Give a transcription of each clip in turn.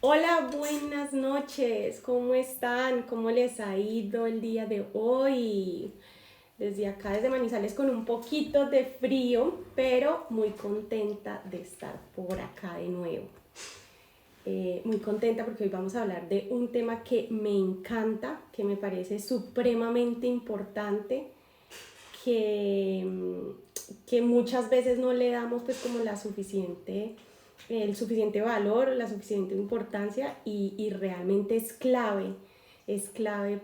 Hola, buenas noches. ¿Cómo están? ¿Cómo les ha ido el día de hoy? Desde acá, desde Manizales, con un poquito de frío, pero muy contenta de estar por acá de nuevo. Muy contenta porque hoy vamos a hablar de un tema que me encanta, que me parece supremamente importante, que, que muchas veces no le damos pues como el suficiente valor, la suficiente importancia y realmente es clave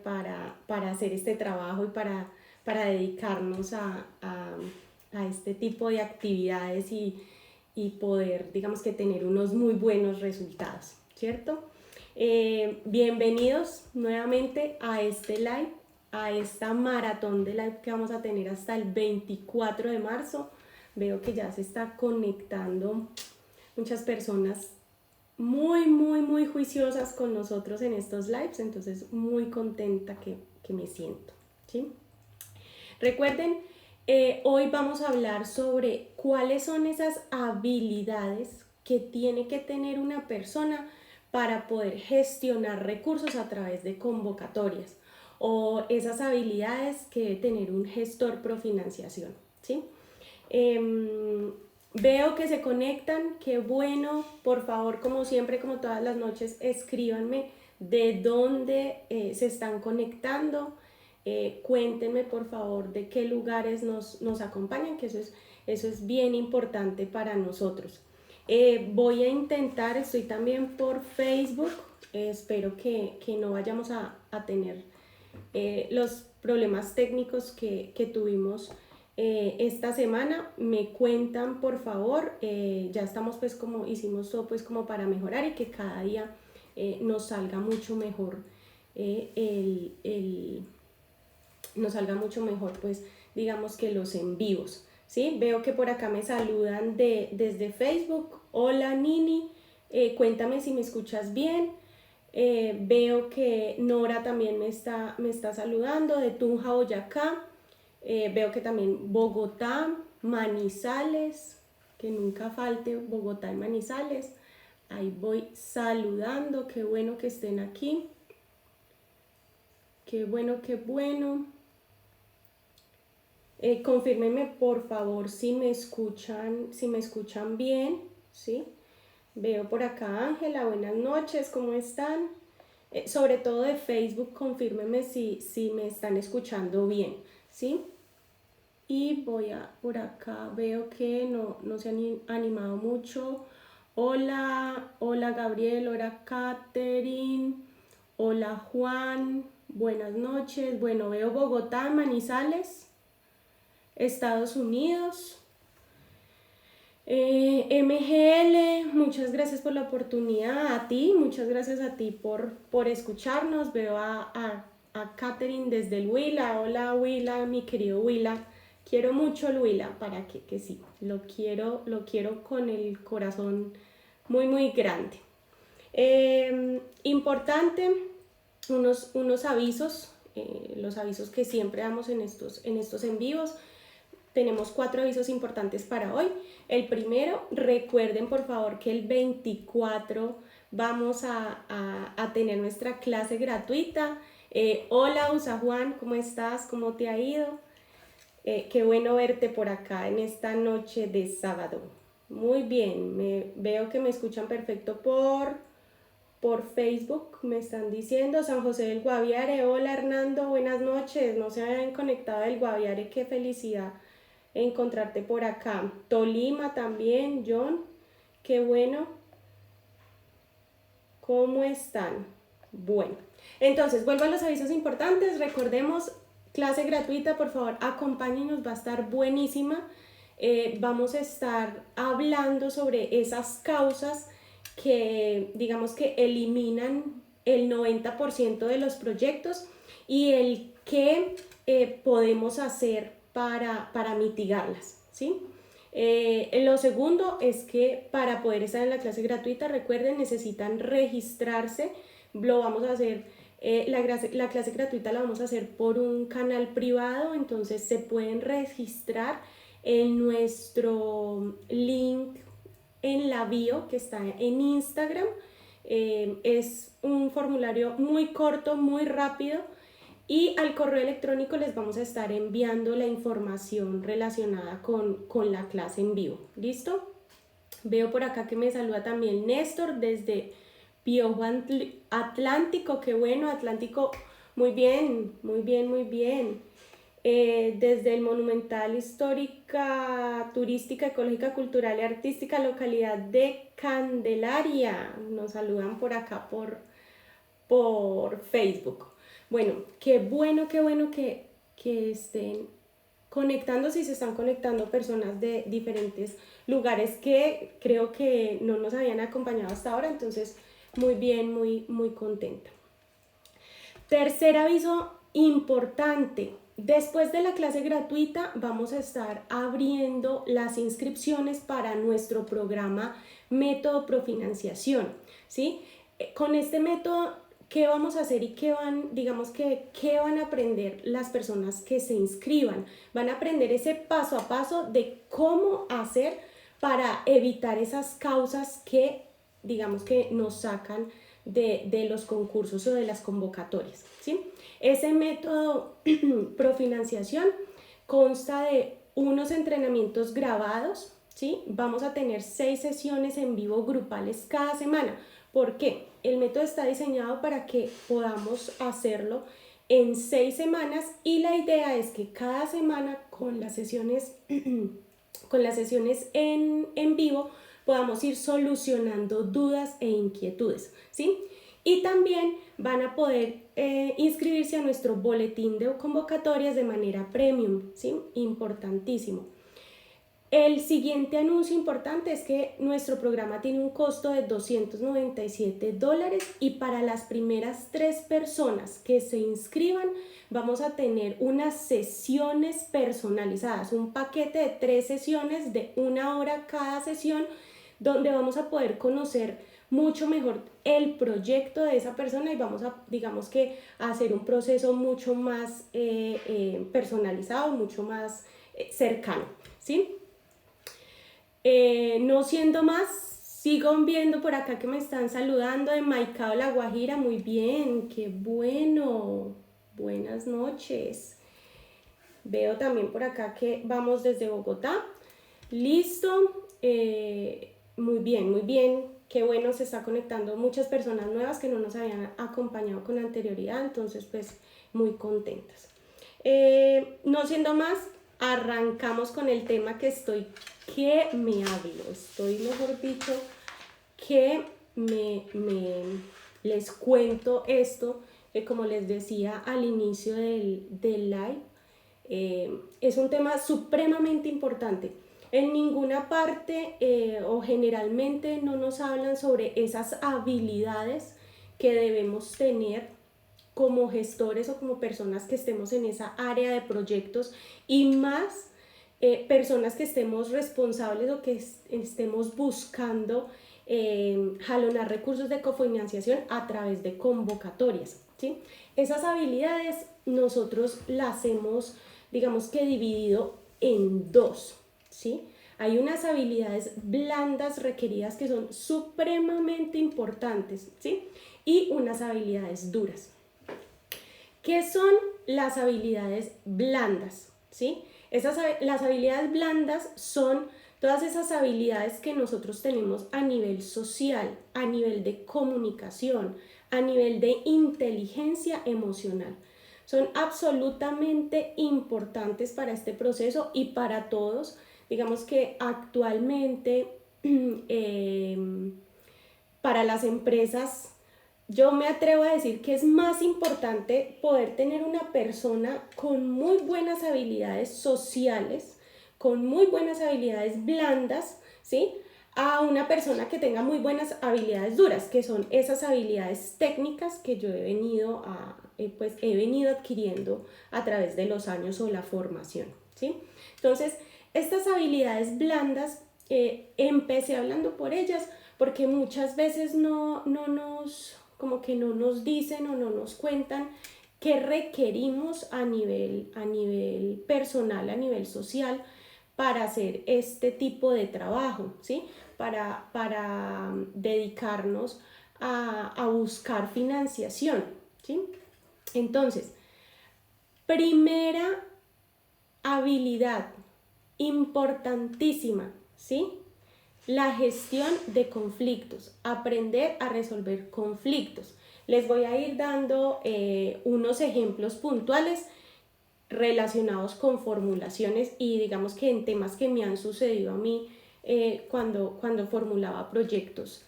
para hacer este trabajo y para dedicarnos a este tipo de actividades y poder, digamos que tener unos muy buenos resultados, ¿cierto? Bienvenidos nuevamente a este live, a esta maratón de live que vamos a tener hasta el 24 de marzo. Veo que ya se está conectando muchas personas muy juiciosas con nosotros en estos lives, entonces muy contenta que me siento, ¿sí? Recuerden, hoy vamos a hablar sobre cuáles son esas habilidades que tiene que tener una persona para poder gestionar recursos a través de convocatorias o esas habilidades que debe tener un gestor profinanciación, ¿sí? Veo que se conectan, qué bueno. Por favor, como siempre, como todas las noches, escríbanme de dónde se están conectando. Cuéntenme, por favor, de qué lugares nos acompañan, que eso es bien importante para nosotros. Voy a intentar, estoy también por Facebook. Espero que no vayamos a tener los problemas técnicos que tuvimos esta semana. Me cuentan, por favor. Ya estamos pues como hicimos todo pues como para mejorar y que cada día nos salga mucho mejor nos salga mucho mejor pues digamos que los en vivos, ¿sí? Veo que por acá me saludan desde Facebook. Hola Nini, cuéntame si me escuchas bien. Veo que Nora también me está saludando de Tunja, Boyacá. Veo que también Bogotá, Manizales, que nunca falte Bogotá y Manizales. Ahí voy saludando, qué bueno que estén aquí. Qué bueno, qué bueno. Confírmenme por favor si me escuchan bien, ¿sí? Veo por acá Ángela, buenas noches, ¿cómo están? Sobre todo de Facebook, confírmenme si me están escuchando bien, ¿sí? Y por acá, veo que no se han animado mucho. Hola, hola Gabriel, hola Katherine, hola Juan, buenas noches. Bueno, veo Bogotá, Manizales, Estados Unidos. MGL, muchas gracias por la oportunidad. A ti, muchas gracias a ti por escucharnos. Veo a Katherine desde el Huila. Hola Huila, mi querido Huila. Quiero mucho el Huila, para que sí, lo quiero con el corazón muy grande. Importante, unos avisos, los avisos que siempre damos en estos en vivos. Tenemos 4 avisos importantes para hoy. El primero, recuerden por favor que el 24 vamos a tener nuestra clase gratuita. Hola Usa Juan, ¿cómo estás? ¿Cómo te ha ido? Qué bueno verte por acá en esta noche de sábado. Muy bien, veo que me escuchan perfecto por Facebook, me están diciendo. San José del Guaviare, hola Hernando, buenas noches. No se habían conectado del Guaviare, qué felicidad encontrarte por acá. Tolima también, John, qué bueno. ¿Cómo están? Bueno, entonces vuelvo a los avisos importantes. Recordemos, clase gratuita, por favor, acompáñenos, va a estar buenísima. Vamos a estar hablando sobre esas causas que digamos que eliminan el 90% de los proyectos y el qué podemos hacer para mitigarlas, ¿sí? Lo segundo es que para poder estar en la clase gratuita, recuerden, necesitan registrarse. Lo vamos a hacer, la clase gratuita la vamos a hacer por un canal privado, entonces se pueden registrar en nuestro link en la bio que está en Instagram. Es un formulario muy corto, muy rápido, y al correo electrónico les vamos a estar enviando la información relacionada con la clase en vivo. ¿Listo? Veo por acá que me saluda también Néstor desde Piojo Atlántico. Qué bueno, Atlántico. Muy bien, muy bien, muy bien. Desde el Monumental Histórica, Turística, Ecológica, Cultural y Artística, localidad de Candelaria. Nos saludan por acá por Facebook. Bueno, qué bueno que estén conectándose y se están conectando personas de diferentes lugares que creo que no nos habían acompañado hasta ahora, entonces muy bien, muy contenta. Tercer aviso importante. Después de la clase gratuita vamos a estar abriendo las inscripciones para nuestro programa Método Profinanciación, ¿sí? Con este método, ¿qué vamos a hacer y qué van a aprender las personas que se inscriban? Van a aprender ese paso a paso de cómo hacer para evitar esas causas que nos sacan de los concursos o de las convocatorias, ¿sí? Ese método Profinanciación consta de unos entrenamientos grabados, ¿sí? Vamos a tener 6 sesiones en vivo grupales cada semana. ¿Por qué? El método está diseñado para que podamos hacerlo en 6 semanas, y la idea es que cada semana con las sesiones en vivo podamos ir solucionando dudas e inquietudes, ¿sí? Y también van a poder inscribirse a nuestro boletín de convocatorias de manera premium, ¿sí? Importantísimo. El siguiente anuncio importante es que nuestro programa tiene un costo de $297, y para las primeras 3 personas que se inscriban vamos a tener unas sesiones personalizadas, un paquete de 3 sesiones de 1 hora cada sesión, donde vamos a poder conocer mucho mejor el proyecto de esa persona y vamos a, hacer un proceso mucho más personalizado, mucho más cercano, ¿sí? No siendo más, sigo viendo por acá que me están saludando de Maicao, La Guajira. Muy bien, qué bueno. Buenas noches. Veo también por acá que vamos desde Bogotá. Listo. Muy bien. Qué bueno, se está conectando muchas personas nuevas que no nos habían acompañado con anterioridad, entonces pues muy contentas. No siendo más, arrancamos con el tema que mejor dicho, que les cuento esto, que como les decía al inicio del live, es un tema supremamente importante. En ninguna parte o generalmente no nos hablan sobre esas habilidades que debemos tener como gestores o como personas que estemos en esa área de proyectos, y más personas que estemos responsables o que estemos buscando jalonar recursos de cofinanciación a través de convocatorias, ¿sí? Esas habilidades nosotros las hemos, dividido en 2, ¿sí? Hay unas habilidades blandas requeridas que son supremamente importantes, ¿sí? Y unas habilidades duras. ¿Qué son las habilidades blandas? ¿Sí? Las habilidades blandas son todas esas habilidades que nosotros tenemos a nivel social, a nivel de comunicación, a nivel de inteligencia emocional. Son absolutamente importantes para este proceso y para todos. Digamos que actualmente para las empresas, yo me atrevo a decir que es más importante poder tener una persona con muy buenas habilidades sociales, con muy buenas habilidades blandas, ¿sí? A una persona que tenga muy buenas habilidades duras, que son esas habilidades técnicas que yo he venido adquiriendo a través de los años o la formación, ¿sí? Entonces, estas habilidades blandas, empecé hablando por ellas porque muchas veces no nos dicen o no nos cuentan qué requerimos a nivel personal, a nivel social, para hacer este tipo de trabajo, ¿sí? Para dedicarnos a buscar financiación, ¿sí? Entonces, primera habilidad importantísima, ¿sí? La gestión de conflictos, aprender a resolver conflictos. Les voy a ir dando unos ejemplos puntuales relacionados con formulaciones y digamos que en temas que me han sucedido a mí cuando formulaba proyectos,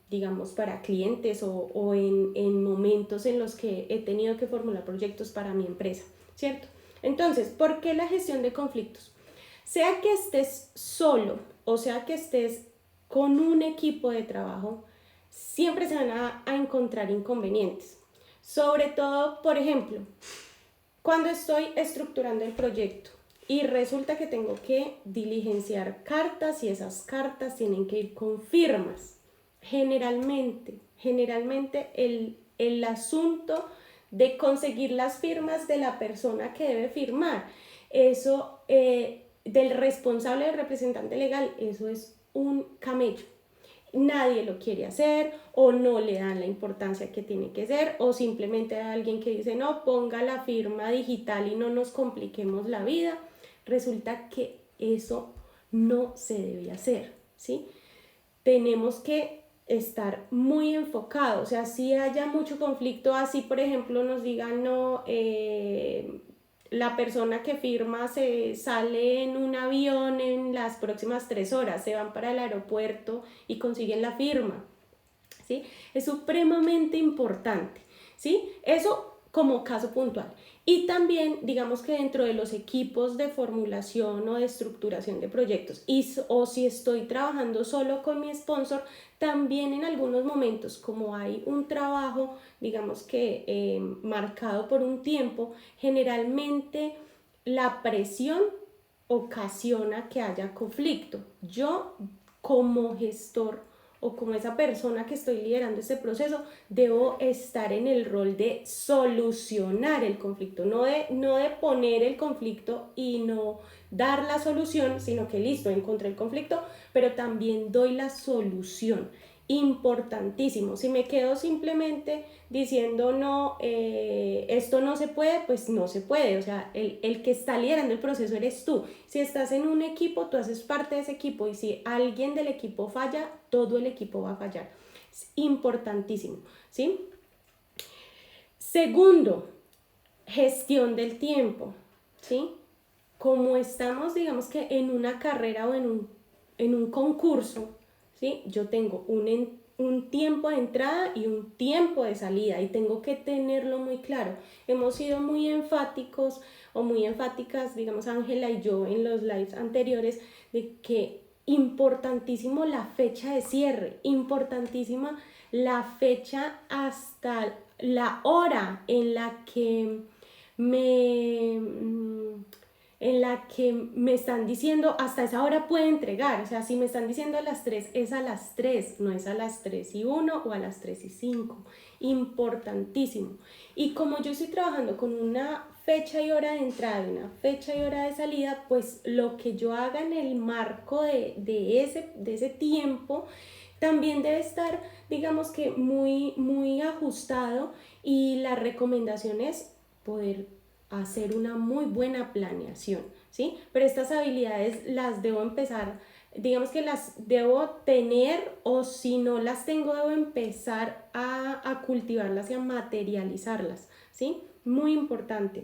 digamos, para clientes o en momentos en los que he tenido que formular proyectos para mi empresa, ¿cierto? Entonces, ¿por qué la gestión de conflictos? Sea que estés solo o sea que estés con un equipo de trabajo, siempre se van a encontrar inconvenientes. Sobre todo, por ejemplo, cuando estoy estructurando el proyecto y resulta que tengo que diligenciar cartas y esas cartas tienen que ir con firmas. Generalmente el asunto de conseguir las firmas de la persona que debe firmar, eso del responsable, del representante legal, eso es un camello. Nadie lo quiere hacer o no le dan la importancia que tiene que ser o simplemente hay alguien que dice no, ponga la firma digital y no nos compliquemos la vida. Resulta que eso no se debe hacer, ¿sí? Tenemos que estar muy enfocados, o sea, si haya mucho conflicto, así por ejemplo nos digan no, la persona que firma se sale en un avión en las próximas 3 horas, se van para el aeropuerto y consiguen la firma, ¿sí? Es supremamente importante, ¿sí? Eso como caso puntual. Y también, digamos que dentro de los equipos de formulación o de estructuración de proyectos, o si estoy trabajando solo con mi sponsor, también en algunos momentos, como hay un trabajo, digamos que marcado por un tiempo, generalmente la presión ocasiona que haya conflicto. Yo, como gestor, o como esa persona que estoy liderando este proceso, debo estar en el rol de solucionar el conflicto, no de poner el conflicto y no dar la solución, sino que listo, encontré el conflicto, pero también doy la solución. Importantísimo. Si me quedo simplemente diciendo no, esto no se puede, pues no se puede. O sea, el que está liderando el proceso eres tú. Si estás en un equipo, tú haces parte de ese equipo y si alguien del equipo falla, todo el equipo va a fallar. Es importantísimo, ¿sí? Segundo, gestión del tiempo, ¿sí? Como estamos, digamos que en una carrera o en un concurso, ¿sí? Yo tengo un tiempo de entrada y un tiempo de salida y tengo que tenerlo muy claro. Hemos sido muy enfáticos o muy enfáticas, digamos Ángela y yo en los lives anteriores, de que importantísimo la fecha de cierre, importantísima la fecha hasta la hora en la que me están diciendo hasta esa hora puede entregar. O sea, si me están diciendo a las 3, es a las 3, no es a las 3:01 o a las 3:05. Importantísimo. Y como yo estoy trabajando con una fecha y hora de entrada y una fecha y hora de salida, pues lo que yo haga en el marco de ese tiempo también debe estar, digamos que muy ajustado, y la recomendación es poder hacer una muy buena planeación, ¿sí? Pero estas habilidades las debo empezar, digamos que las debo tener, o si no las tengo, debo empezar a cultivarlas y a materializarlas, ¿sí? Muy importante.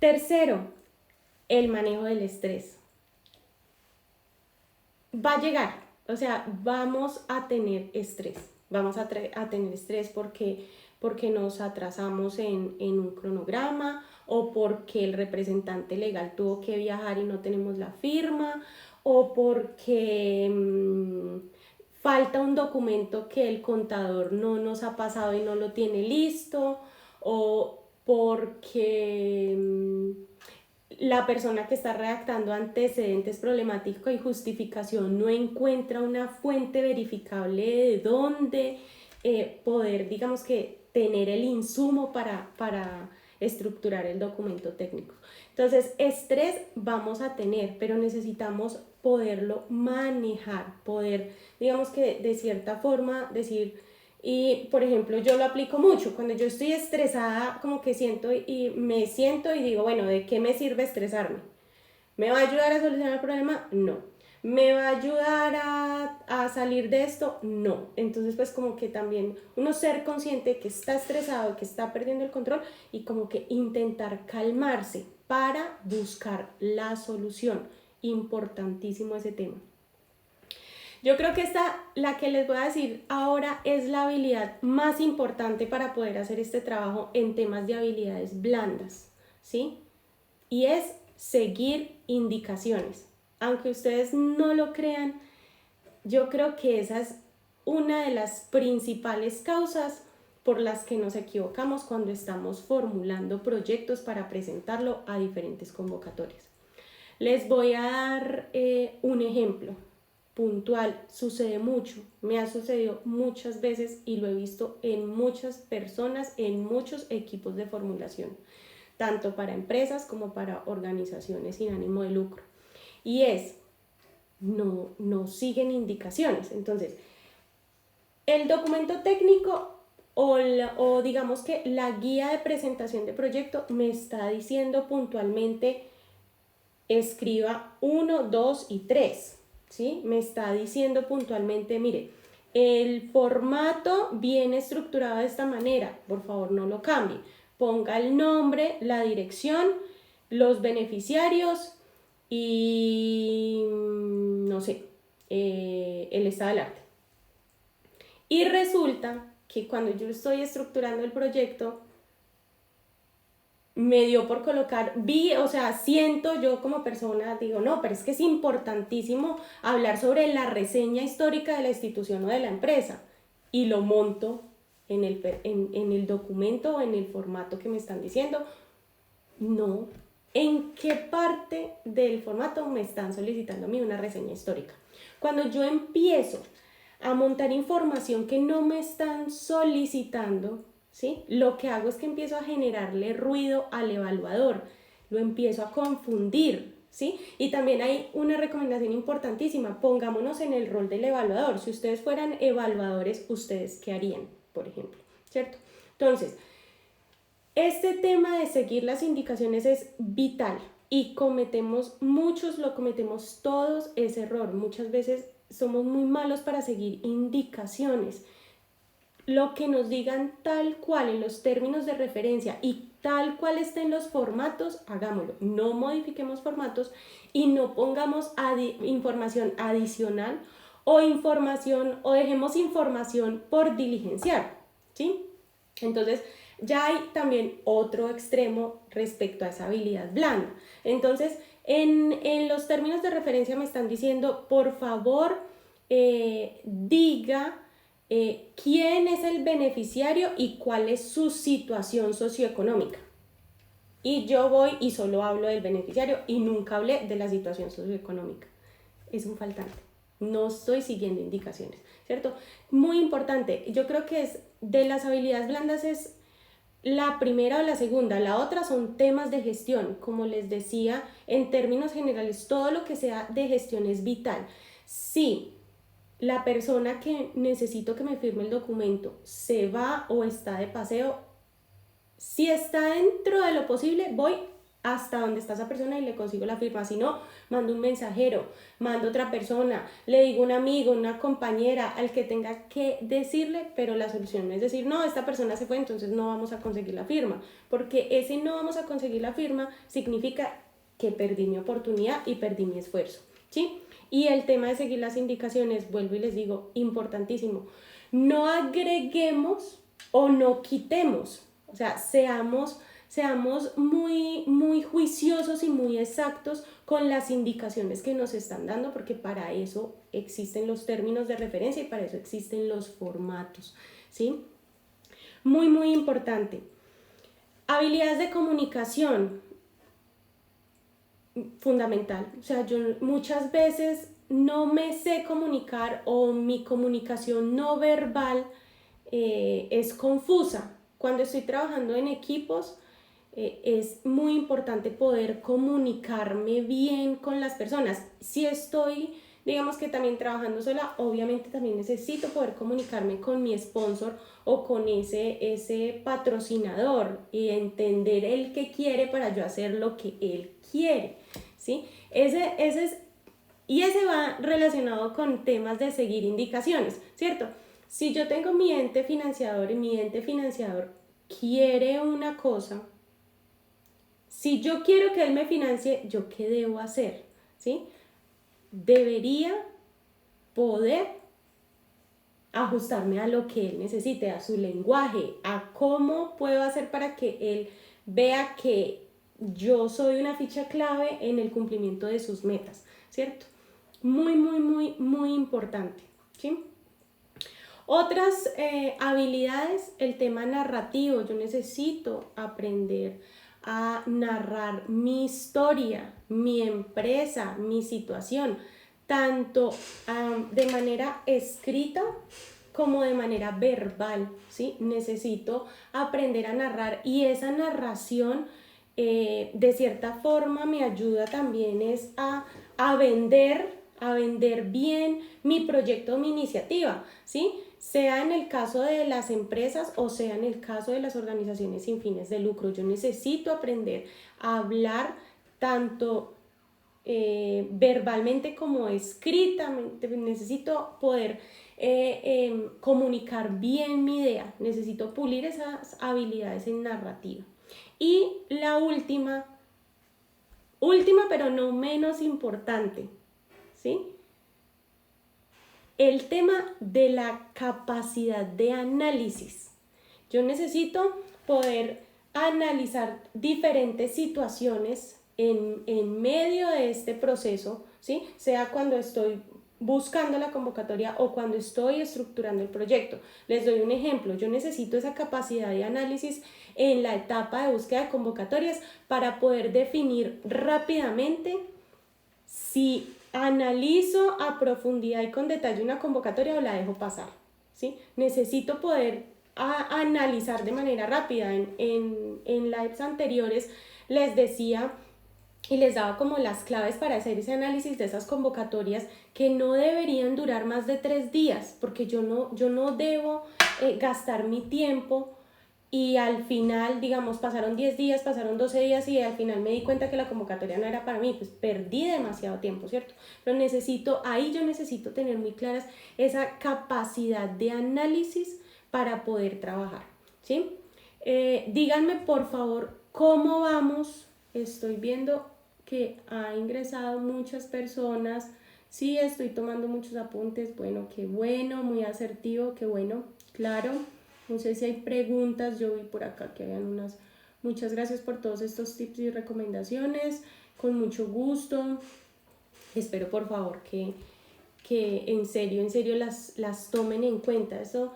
Tercero, el manejo del estrés. Va a llegar, o sea, vamos a tener estrés, tener estrés porque nos atrasamos en un cronograma, o porque el representante legal tuvo que viajar y no tenemos la firma, o porque falta un documento que el contador no nos ha pasado y no lo tiene listo, o porque la persona que está redactando antecedentes problemáticos y justificación no encuentra una fuente verificable de dónde poder, digamos que, tener el insumo para estructurar el documento técnico. Entonces, estrés vamos a tener, pero necesitamos poderlo manejar, poder, digamos que de cierta forma decir, y por ejemplo yo lo aplico mucho, cuando yo estoy estresada como que me siento y digo, bueno, ¿de qué me sirve estresarme? ¿Me va a ayudar a solucionar el problema? No. ¿Me va a ayudar a salir de esto? No. Entonces pues como que también uno ser consciente que está estresado, que está perdiendo el control y como que intentar calmarse para buscar la solución. Importantísimo ese tema. Yo creo que la que les voy a decir ahora, es la habilidad más importante para poder hacer este trabajo en temas de habilidades blandas, ¿sí? Y es seguir indicaciones. Aunque ustedes no lo crean, yo creo que esa es una de las principales causas por las que nos equivocamos cuando estamos formulando proyectos para presentarlo a diferentes convocatorias. Les voy a dar un ejemplo puntual. Sucede mucho, me ha sucedido muchas veces y lo he visto en muchas personas, en muchos equipos de formulación, tanto para empresas como para organizaciones sin ánimo de lucro. Y no siguen indicaciones. Entonces, el documento técnico o digamos que la guía de presentación de proyecto me está diciendo puntualmente escriba 1, 2 y 3, ¿sí? Me está diciendo puntualmente, mire, el formato viene estructurado de esta manera, por favor no lo cambie. Ponga el nombre, la dirección, los beneficiarios y, no sé, el estado del arte. Y resulta que cuando yo estoy estructurando el proyecto, me dio por colocar, siento yo como persona, digo, no, pero es que es importantísimo hablar sobre la reseña histórica de la institución o de la empresa. Y lo monto en el documento o en el formato que me están diciendo. No. ¿En qué parte del formato me están solicitando a mí una reseña histórica? Cuando yo empiezo a montar información que no me están solicitando, ¿sí? Lo que hago es que empiezo a generarle ruido al evaluador, lo empiezo a confundir, ¿sí? Y también hay una recomendación importantísima, pongámonos en el rol del evaluador. Si ustedes fueran evaluadores, ¿ustedes qué harían, por ejemplo? ¿Cierto? Entonces, este tema de seguir las indicaciones es vital y lo cometemos todos ese error. Muchas veces somos muy malos para seguir indicaciones. Lo que nos digan tal cual en los términos de referencia y tal cual estén los formatos, hagámoslo. No modifiquemos formatos y no pongamos información adicional o dejemos información por diligenciar, ¿sí? Entonces, ya hay también otro extremo respecto a esa habilidad blanda. Entonces, en los términos de referencia me están diciendo, por favor, diga quién es el beneficiario y cuál es su situación socioeconómica. Y yo voy y solo hablo del beneficiario y nunca hablé de la situación socioeconómica. Es un faltante. No estoy siguiendo indicaciones, ¿cierto? Muy importante. Yo creo que es de las habilidades blandas es la primera o la segunda. La otra son temas de gestión. Como les decía, en términos generales, todo lo que sea de gestión es vital. Sí, la persona que necesito que me firme el documento se va o está de paseo, si está dentro de lo posible, voy hasta donde está esa persona y le consigo la firma. Si no, mando un mensajero, mando otra persona, le digo a un amigo, una compañera, al que tenga que decirle, pero la solución no es decir, no, esta persona se fue, entonces no vamos a conseguir la firma, porque ese no vamos a conseguir la firma significa que perdí mi oportunidad y perdí mi esfuerzo, ¿sí? Y el tema de seguir las indicaciones, vuelvo y les digo, importantísimo. No agreguemos o no quitemos, o sea, seamos muy juiciosos y muy exactos con las indicaciones que nos están dando, porque para eso existen los términos de referencia y para eso existen los formatos, ¿sí? Muy importante. Habilidades de comunicación, fundamental. O sea, yo muchas veces no me sé comunicar o mi comunicación no verbal es confusa. Cuando estoy trabajando en equipos, es muy importante poder comunicarme bien con las personas. Si estoy, digamos que también trabajando sola, obviamente también necesito poder comunicarme con mi sponsor o con ese patrocinador y entender el que quiere para yo hacer lo que él quiere, ¿sí? Y ese va relacionado con temas de seguir indicaciones, ¿cierto? Si yo tengo mi ente financiador y mi ente financiador quiere una cosa, si yo quiero que él me financie, ¿yo qué debo hacer? ¿Sí? Debería poder ajustarme a lo que él necesite, a su lenguaje, a cómo puedo hacer para que él vea que yo soy una ficha clave en el cumplimiento de sus metas, ¿cierto? Muy, muy, muy, muy importante, ¿sí? Otras habilidades, el tema narrativo. Yo necesito aprender a narrar mi historia, mi empresa, mi situación, tanto de manera escrita como de manera verbal, ¿sí? Necesito aprender a narrar y esa narración de cierta forma me ayuda también es a vender bien mi proyecto o mi iniciativa, ¿sí? Sea en el caso de las empresas o sea en el caso de las organizaciones sin fines de lucro. Yo necesito aprender a hablar tanto verbalmente como escritamente, necesito poder comunicar bien mi idea, necesito pulir esas habilidades en narrativa. Y la última pero no menos importante, ¿sí? El tema de la capacidad de análisis. Yo necesito poder analizar diferentes situaciones en medio de este proceso, ¿sí? Sea cuando estoy buscando la convocatoria o cuando estoy estructurando el proyecto. Les doy un ejemplo. Yo necesito esa capacidad de análisis en la etapa de búsqueda de convocatorias para poder definir rápidamente si analizo a profundidad y con detalle una convocatoria o la dejo pasar, ¿sí? Necesito poder analizar de manera rápida. En lives anteriores les decía y les daba como las claves para hacer ese análisis de esas convocatorias que no deberían durar más de 3 días, porque yo no debo gastar mi tiempo y al final, digamos, pasaron 10 días, pasaron 12 días y al final me di cuenta que la convocatoria no era para mí, pues perdí demasiado tiempo, ¿cierto? Pero ahí yo necesito tener muy claras esa capacidad de análisis para poder trabajar, ¿sí? Díganme, por favor, ¿cómo vamos? Estoy viendo que ha ingresado muchas personas. Sí, estoy tomando muchos apuntes. Bueno, qué bueno, muy asertivo, qué bueno, claro. No sé si hay preguntas, yo vi por acá que habían unas. Muchas gracias por todos estos tips y recomendaciones, con mucho gusto. Espero por favor que en serio las tomen en cuenta. Eso,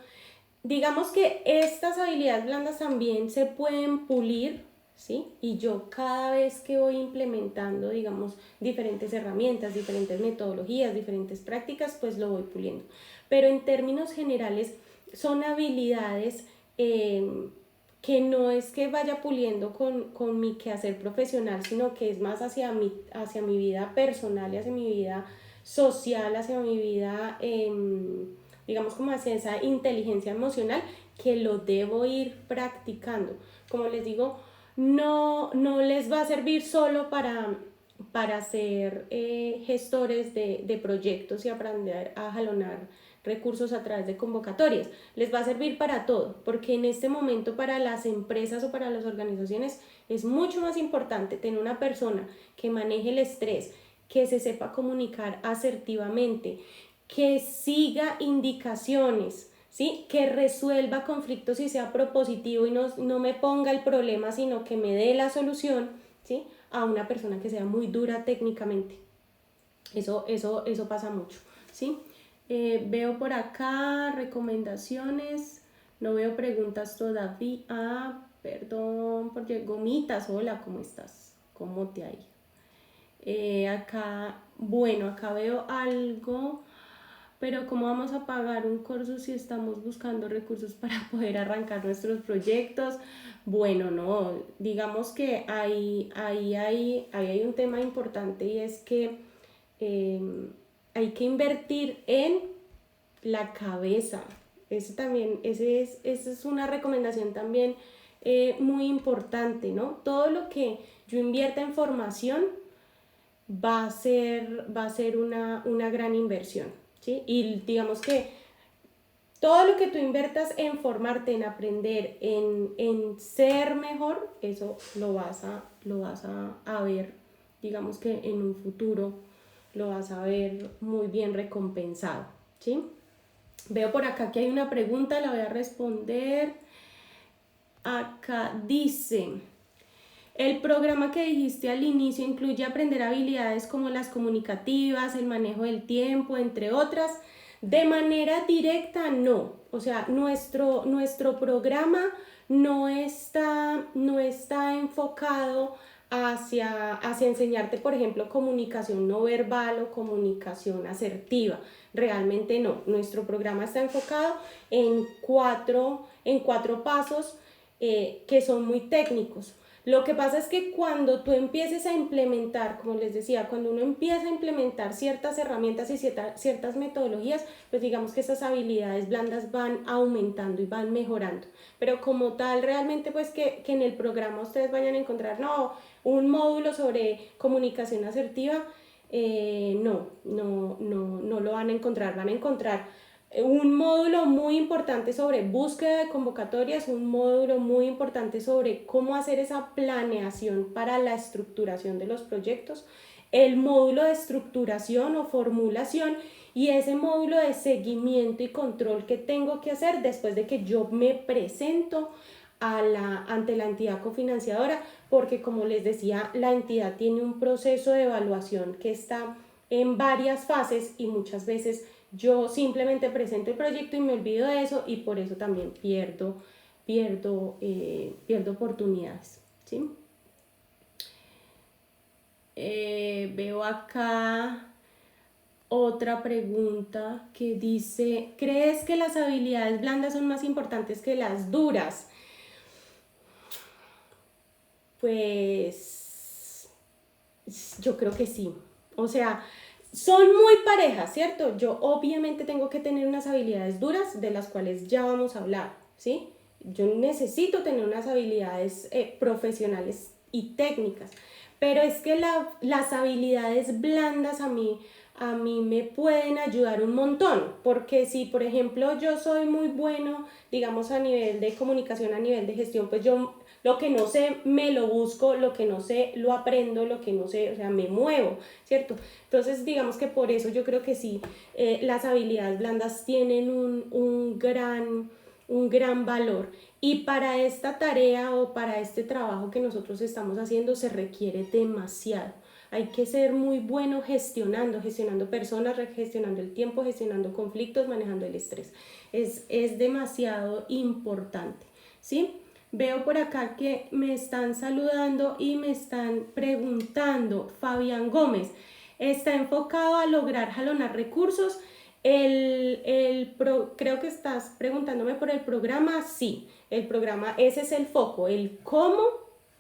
digamos que estas habilidades blandas también se pueden pulir, ¿sí? Y yo cada vez que voy implementando, digamos, diferentes herramientas, diferentes metodologías, diferentes prácticas, pues lo voy puliendo. Pero en términos generales son habilidades que no es que vaya puliendo con mi quehacer profesional, sino que es más hacia mi vida personal y hacia mi vida social, hacia mi vida, digamos como hacia esa inteligencia emocional que lo debo ir practicando. Como les digo, no les va a servir solo para ser gestores de proyectos y aprender a jalonar recursos a través de convocatorias. Les va a servir para todo, porque en este momento para las empresas o para las organizaciones es mucho más importante tener una persona que maneje el estrés, que se sepa comunicar asertivamente, que siga indicaciones, ¿sí? Que resuelva conflictos y sea propositivo y no me ponga el problema, sino que me dé la solución, ¿sí? A una persona que sea muy dura técnicamente. Eso pasa mucho, ¿sí? Veo por acá recomendaciones, no veo preguntas todavía. Perdón, porque Gomitas, hola, ¿cómo estás? ¿Cómo te ha ido? Acá veo algo. pero ¿cómo vamos a pagar un curso si estamos buscando recursos para poder arrancar nuestros proyectos? Bueno, no, digamos que ahí hay un tema importante y es que eh, hay que invertir en la cabeza. Esa es una recomendación también muy importante, ¿no? Todo lo que yo invierta en formación va a ser una gran inversión, ¿sí? Y digamos que todo lo que tú inviertas en formarte, en aprender, en ser mejor, eso lo vas a ver, digamos que en un futuro lo vas a ver muy bien recompensado, ¿sí? Veo por acá que hay una pregunta, la voy a responder. Acá dice, el programa que dijiste al inicio incluye aprender habilidades como las comunicativas, el manejo del tiempo, entre otras. De manera directa, no. O sea, nuestro programa no está enfocado hacia enseñarte, por ejemplo, comunicación no verbal o comunicación asertiva. Realmente no. Nuestro programa está enfocado en cuatro pasos que son muy técnicos. Lo que pasa es que cuando tú empieces a implementar, como les decía, cuando uno empieza a implementar ciertas herramientas y ciertas metodologías, pues digamos que esas habilidades blandas van aumentando y van mejorando. Pero como tal, realmente pues que en el programa ustedes vayan a encontrar, no, un módulo sobre comunicación asertiva, no lo van a encontrar un módulo muy importante sobre búsqueda de convocatorias, un módulo muy importante sobre cómo hacer esa planeación para la estructuración de los proyectos, el módulo de estructuración o formulación y ese módulo de seguimiento y control que tengo que hacer después de que yo me presento ante la entidad cofinanciadora, porque como les decía, la entidad tiene un proceso de evaluación que está en varias fases y muchas veces yo simplemente presento el proyecto y me olvido de eso y por eso también pierdo oportunidades, ¿sí? Veo acá otra pregunta que dice, ¿crees que las habilidades blandas son más importantes que las duras? Pues yo creo que sí. O sea, son muy parejas, ¿cierto? Yo obviamente tengo que tener unas habilidades duras de las cuales ya vamos a hablar, ¿sí? Yo necesito tener unas habilidades profesionales y técnicas, pero es que las habilidades blandas a mí me pueden ayudar un montón, porque si por ejemplo yo soy muy bueno, digamos a nivel de comunicación, a nivel de gestión, pues yo lo que no sé me lo busco, lo que no sé lo aprendo, lo que no sé, o sea, me muevo, ¿cierto? Entonces digamos que por eso yo creo que sí, las habilidades blandas tienen un gran valor. Y para esta tarea o para este trabajo que nosotros estamos haciendo se requiere demasiado. Hay que ser muy bueno gestionando personas, gestionando el tiempo, gestionando conflictos, manejando el estrés. Es demasiado importante, ¿sí? Veo por acá que me están saludando y me están preguntando, Fabián Gómez, ¿está enfocado a lograr jalonar recursos? Creo que estás preguntándome por el programa. Sí, el programa, ese es el foco, el cómo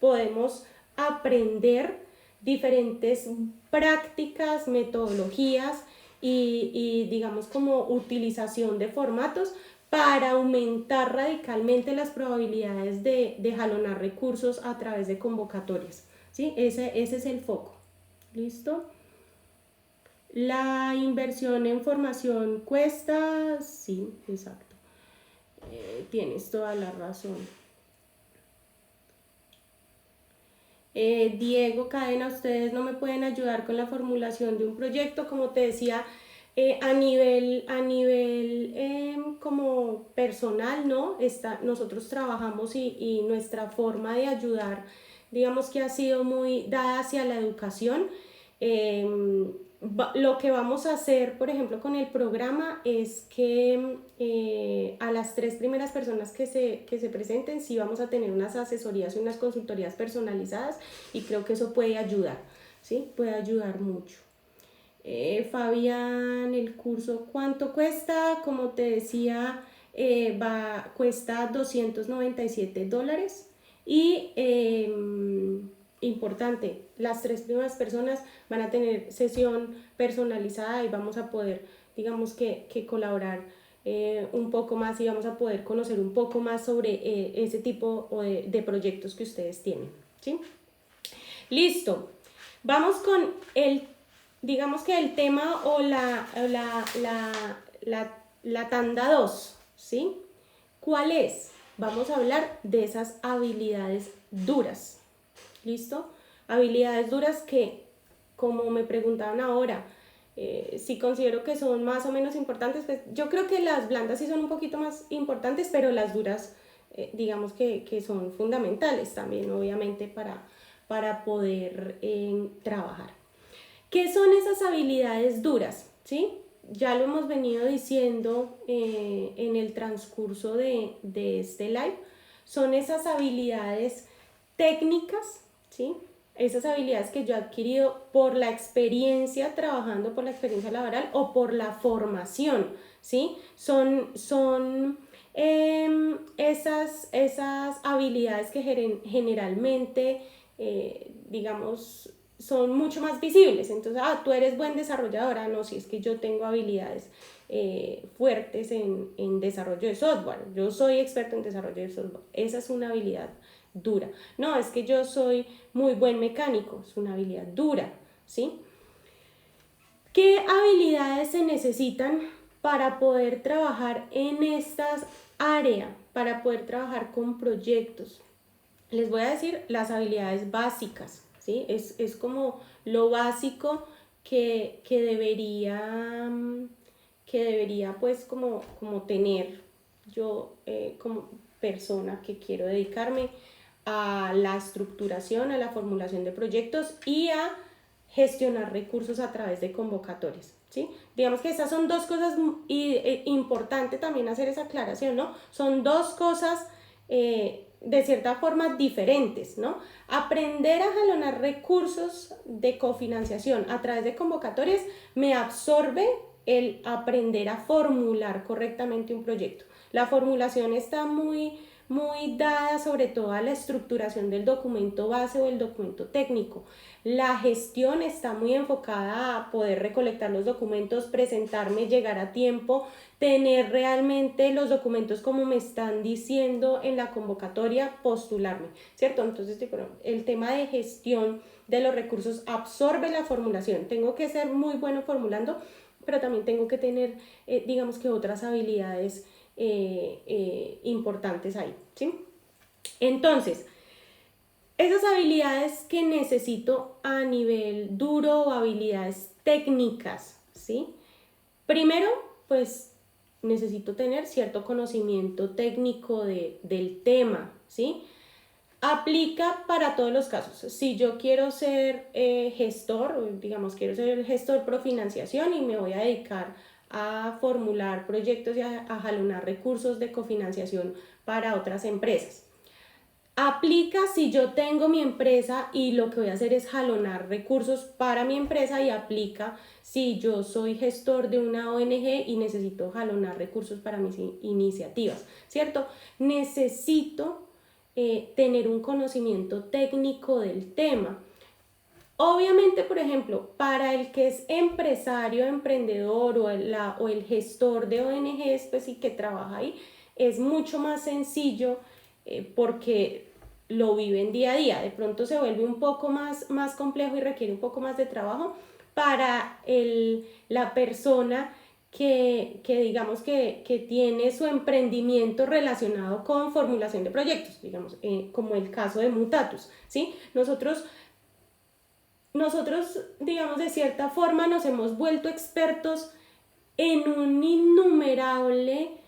podemos aprender diferentes prácticas, metodologías y digamos como utilización de formatos para aumentar radicalmente las probabilidades de jalonar recursos a través de convocatorias, ¿sí? Ese es el foco. ¿Listo? La inversión en formación cuesta, sí, exacto. Tienes toda la razón. Diego Cadena, ustedes no me pueden ayudar con la formulación de un proyecto, como te decía, a nivel como personal, ¿no? Nosotros trabajamos y nuestra forma de ayudar, digamos que ha sido muy dada hacia la educación. Lo que vamos a hacer, por ejemplo, con el programa es que a las 3 primeras personas que se presenten, sí vamos a tener unas asesorías y unas consultorías personalizadas y creo que eso puede ayudar, ¿sí? Puede ayudar mucho. Fabián, el curso, ¿cuánto cuesta? Como te decía, cuesta $297 y importante, las 3 primeras personas van a tener sesión personalizada y vamos a poder, digamos que colaborar un poco más y vamos a poder conocer un poco más sobre ese tipo de proyectos que ustedes tienen, ¿sí? Listo, vamos con digamos que el tema o la tanda 2, ¿sí? ¿Cuál es? Vamos a hablar de esas habilidades duras, ¿listo? Habilidades duras que, como me preguntaban ahora, si considero que son más o menos importantes, pues yo creo que las blandas sí son un poquito más importantes, pero las duras, digamos que son fundamentales también, obviamente, para poder trabajar. ¿Qué son esas habilidades duras? ¿Sí? Ya lo hemos venido diciendo en el transcurso de este live. Son esas habilidades técnicas, ¿sí? Esas habilidades que yo he adquirido por la experiencia trabajando, por la experiencia laboral o por la formación, ¿sí? Son esas habilidades que generalmente, digamos, son mucho más visibles. Entonces, tú eres buen desarrolladora. No, si es que yo tengo habilidades fuertes en desarrollo de software. Yo soy experto en desarrollo de software. Esa es una habilidad dura. No, es que yo soy muy buen mecánico. Es una habilidad dura, ¿sí? ¿Qué habilidades se necesitan para poder trabajar en estas áreas? Para poder trabajar con proyectos. Les voy a decir las habilidades básicas, ¿sí? Es como lo básico que debería pues como tener yo como persona que quiero dedicarme a la estructuración, a la formulación de proyectos y a gestionar recursos a través de convocatorias, ¿sí? Digamos que estas son dos cosas importante también hacer esa aclaración, ¿no? Son dos cosas de cierta forma diferentes, ¿no? Aprender a jalonar recursos de cofinanciación a través de convocatorias me absorbe el aprender a formular correctamente un proyecto. La formulación está muy dada sobre todo a la estructuración del documento base o el documento técnico. La gestión está muy enfocada a poder recolectar los documentos, presentarme, llegar a tiempo, tener realmente los documentos como me están diciendo en la convocatoria, postularme, ¿cierto? Entonces, el tema de gestión de los recursos absorbe la formulación. Tengo que ser muy bueno formulando, pero también tengo que tener, digamos que otras habilidades importantes ahí, ¿sí? Entonces, esas habilidades que necesito a nivel duro o habilidades técnicas, ¿sí? Primero, pues necesito tener cierto conocimiento técnico del tema, ¿sí? Aplica para todos los casos. Si yo quiero ser gestor, digamos, quiero ser el gestor pro financiación y me voy a dedicar a formular proyectos y a jalonar recursos de cofinanciación para otras empresas. Aplica si yo tengo mi empresa y lo que voy a hacer es jalonar recursos para mi empresa, y aplica si yo soy gestor de una ONG y necesito jalonar recursos para mis iniciativas, ¿cierto? Necesito tener un conocimiento técnico del tema. Obviamente, por ejemplo, para el que es empresario, emprendedor o el gestor de ONGs, pues sí, que trabaja ahí, es mucho más sencillo porque lo viven día a día. De pronto se vuelve un poco más complejo y requiere un poco más de trabajo para la persona que digamos que tiene su emprendimiento relacionado con formulación de proyectos, digamos, como el caso de Mutatus, ¿sí? Nosotros, digamos, de cierta forma nos hemos vuelto expertos en una innumerable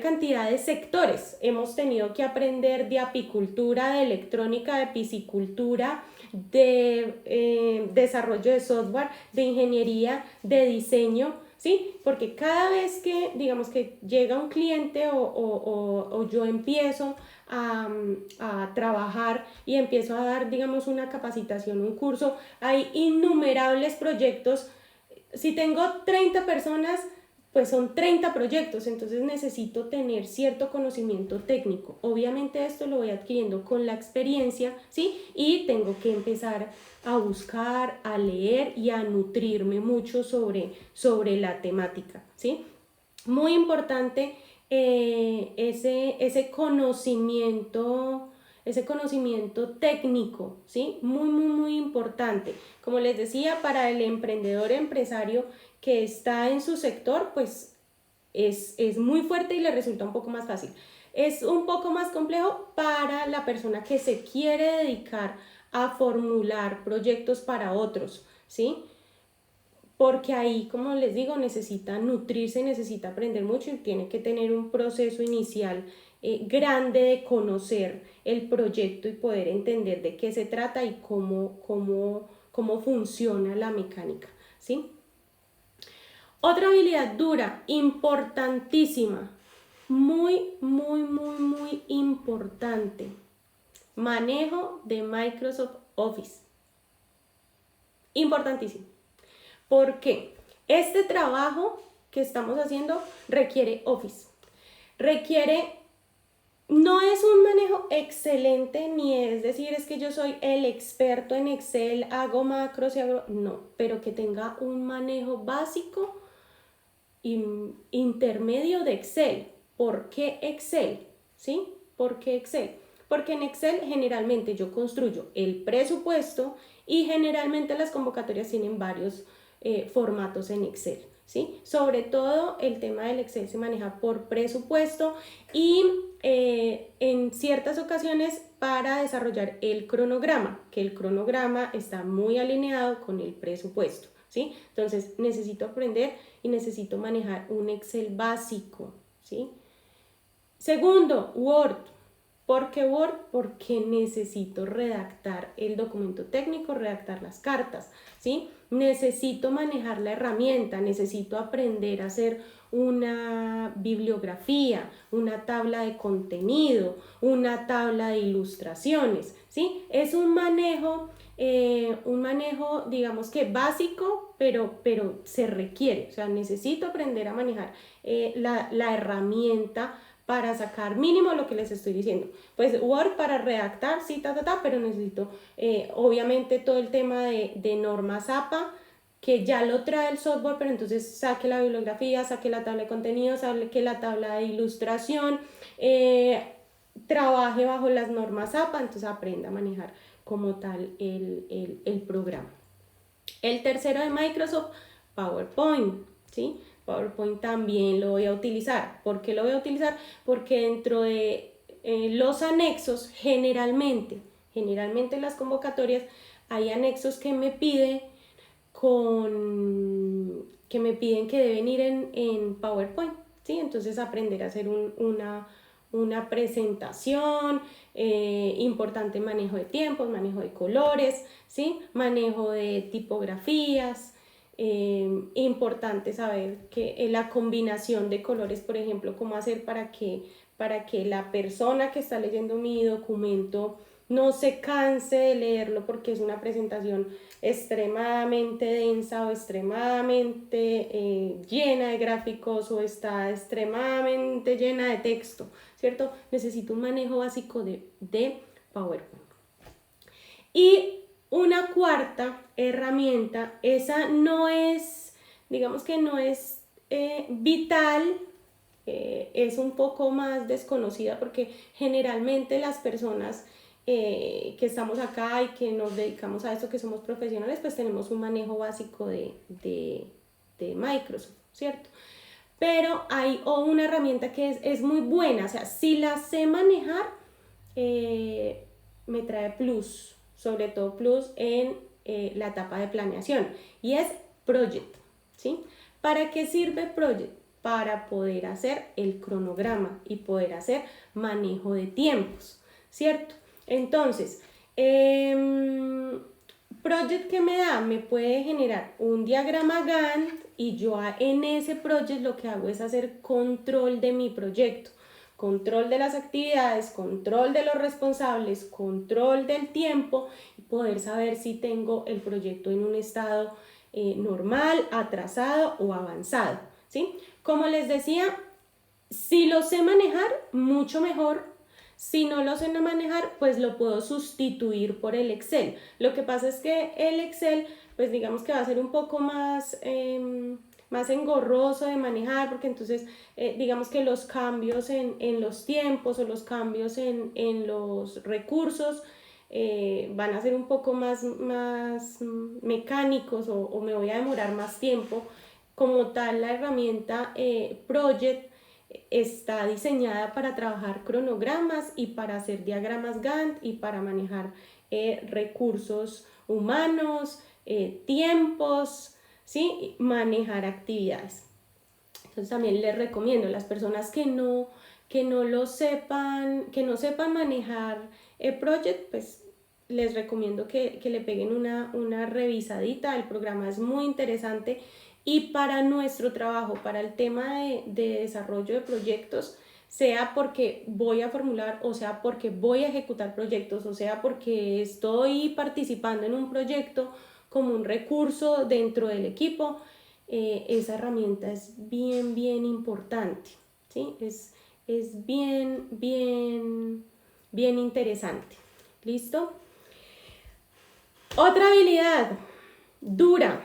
cantidad de sectores. Hemos tenido que aprender de apicultura, de electrónica, de piscicultura, de desarrollo de software, de ingeniería, de diseño, ¿sí? Porque cada vez que, digamos que llega un cliente o yo empiezo a trabajar y empiezo a dar, digamos, una capacitación, un curso, hay innumerables proyectos. Si tengo 30 personas, pues son 30 proyectos, entonces necesito tener cierto conocimiento técnico. Obviamente esto lo voy adquiriendo con la experiencia, ¿sí? Y tengo que empezar a buscar, a leer y a nutrirme mucho sobre la temática, ¿sí? Muy importante ese conocimiento técnico, ¿sí? Muy, muy, muy importante. Como les decía, para el emprendedor empresario que está en su sector, pues es muy fuerte y le resulta un poco más fácil. Es un poco más complejo para la persona que se quiere dedicar a formular proyectos para otros, ¿sí? Porque ahí, como les digo, necesita nutrirse, necesita aprender mucho y tiene que tener un proceso inicial grande de conocer el proyecto y poder entender de qué se trata y cómo funciona la mecánica, ¿sí? Otra habilidad dura, importantísima, muy, muy, muy, muy importante. Manejo de Microsoft Office. Importantísimo. ¿Por qué? Este trabajo que estamos haciendo requiere Office. No es un manejo excelente, ni es decir, es que yo soy el experto en Excel, hago macros y hago... No, pero que tenga un manejo básico intermedio de Excel. ¿Por qué Excel? ¿Sí? ¿Por qué Excel? Porque en Excel generalmente yo construyo el presupuesto y generalmente las convocatorias tienen varios formatos en Excel, ¿sí? Sobre todo el tema del Excel se maneja por presupuesto y en ciertas ocasiones para desarrollar el cronograma, que el cronograma está muy alineado con el presupuesto, ¿sí? Entonces necesito aprender y necesito manejar un Excel básico, ¿sí? Segundo, Word. ¿Por qué Word? Porque necesito redactar el documento técnico, redactar las cartas, ¿sí? Necesito manejar la herramienta, necesito aprender a hacer una bibliografía, una tabla de contenido, una tabla de ilustraciones, ¿sí? Es un manejo, digamos que básico, pero se requiere, o sea, necesito aprender a manejar la herramienta para sacar mínimo lo que les estoy diciendo. Pues Word para redactar, sí, pero necesito obviamente todo el tema de normas APA, que ya lo trae el software, pero entonces saque la bibliografía, saque la tabla de contenido, saque la tabla de ilustración, trabaje bajo las normas APA, entonces aprenda a manejar como tal el programa. El tercero de Microsoft, PowerPoint, ¿sí? PowerPoint también lo voy a utilizar. ¿Por qué lo voy a utilizar? Porque dentro de los anexos, generalmente en las convocatorias hay anexos que me piden que deben ir en PowerPoint, ¿sí? Entonces aprender a hacer una presentación, importante manejo de tiempos, manejo de colores, ¿sí? Manejo de tipografías, importante saber que la combinación de colores, por ejemplo, cómo hacer para que la persona que está leyendo mi documento no se canse de leerlo porque es una presentación extremadamente densa o extremadamente llena de gráficos o está extremadamente llena de texto, ¿cierto? Necesito un manejo básico de PowerPoint. Y una cuarta herramienta, esa no es, digamos que no es vital, es un poco más desconocida porque generalmente las personas que estamos acá y que nos dedicamos a esto, que somos profesionales, pues tenemos un manejo básico de Microsoft, ¿cierto? Pero hay una herramienta que es muy buena, o sea, si la sé manejar, me trae plus, sobre todo plus en la etapa de planeación, y es Project, ¿sí? ¿Para qué sirve Project? Para poder hacer el cronograma y poder hacer manejo de tiempos, ¿cierto? Entonces, project que me da me puede generar un diagrama Gantt y yo en ese project lo que hago es hacer control de mi proyecto, control de las actividades, control de los responsables, control del tiempo y poder saber si tengo el proyecto en un estado normal, atrasado o avanzado, ¿sí? Como les decía, si lo sé manejar, mucho mejor. Si no lo sé manejar, pues lo puedo sustituir por el Excel. Lo que pasa es que el Excel, pues digamos que va a ser un poco más, más engorroso de manejar, porque entonces digamos que los cambios en los tiempos o los cambios en los recursos van a ser un poco más mecánicos o me voy a demorar más tiempo. Como tal, la herramienta Project está diseñada para trabajar cronogramas y para hacer diagramas Gantt y para manejar recursos humanos, tiempos, ¿sí? Manejar actividades. Entonces también les recomiendo a las personas que no sepan manejar Project, pues les recomiendo que le peguen una revisadita. El programa es muy interesante y para nuestro trabajo, para el tema de desarrollo de proyectos, sea porque voy a formular, o sea porque voy a ejecutar proyectos, o sea porque estoy participando en un proyecto como un recurso dentro del equipo, esa herramienta es bien importante, ¿sí? Es bien interesante. ¿Listo? Otra habilidad dura,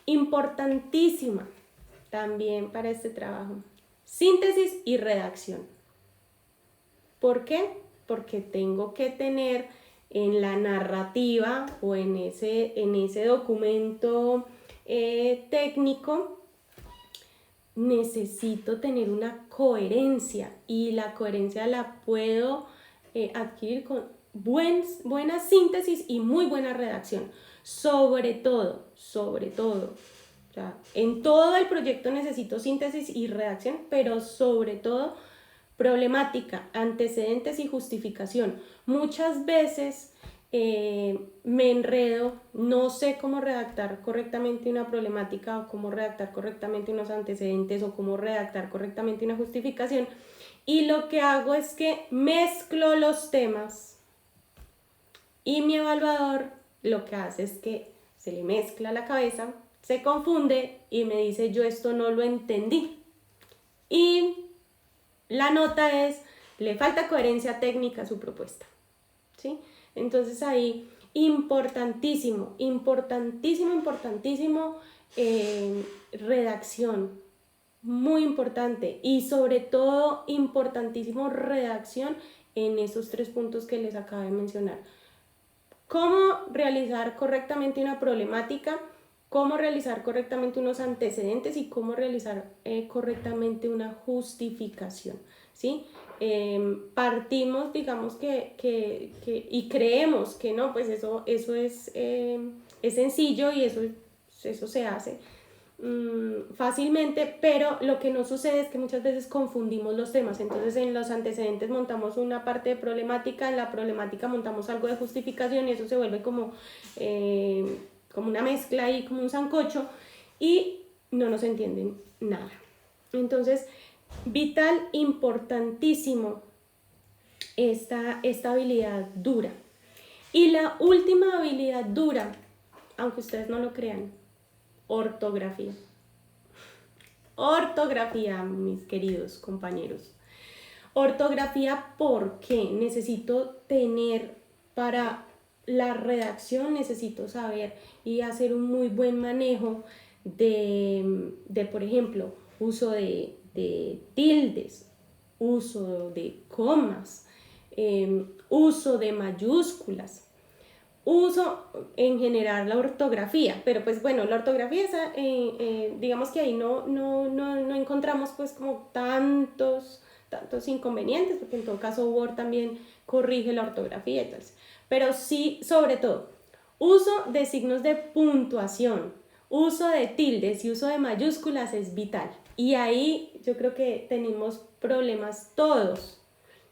importantísima también para este trabajo: síntesis y redacción. ¿Por qué? Porque tengo que tener en la narrativa o en ese documento técnico, necesito tener una coherencia y la coherencia la puedo adquirir con buena síntesis y muy buena redacción. Sobre todo, o sea, en todo el proyecto necesito síntesis y redacción, pero sobre todo problemática, antecedentes y justificación. Muchas veces me enredo, no sé cómo redactar correctamente una problemática o cómo redactar correctamente unos antecedentes o cómo redactar correctamente una justificación, y lo que hago es que mezclo los temas y mi evaluador lo que hace es que se le mezcla la cabeza, se confunde y me dice: yo esto no lo entendí. Y la nota es: le falta coherencia técnica a su propuesta, ¿sí? Entonces ahí, importantísimo, redacción, muy importante, y sobre todo importantísimo redacción en esos 3 puntos que les acabo de mencionar. Cómo realizar correctamente una problemática, cómo realizar correctamente unos antecedentes y cómo realizar correctamente una justificación, ¿sí? Partimos, digamos y creemos que no, pues eso es sencillo y eso se hace fácilmente, pero lo que no sucede es que muchas veces confundimos los temas. Entonces en los antecedentes montamos una parte de problemática, en la problemática montamos algo de justificación y eso se vuelve como una mezcla y como un sancocho y no nos entienden nada. Entonces, vital, importantísimo esta habilidad dura. Y la última habilidad dura, aunque ustedes no lo crean: ortografía. Ortografía, mis queridos compañeros. Ortografía, porque necesito tener para la redacción, necesito saber y hacer un muy buen manejo de por ejemplo, uso de tildes, uso de comas, uso de mayúsculas, uso en general la ortografía. Pero pues bueno, la ortografía digamos que ahí no encontramos pues como tantos inconvenientes, porque en todo caso Word también corrige la ortografía y tal. Pero sí, sobre todo, uso de signos de puntuación, uso de tildes y uso de mayúsculas es vital. Y ahí yo creo que tenemos problemas todos,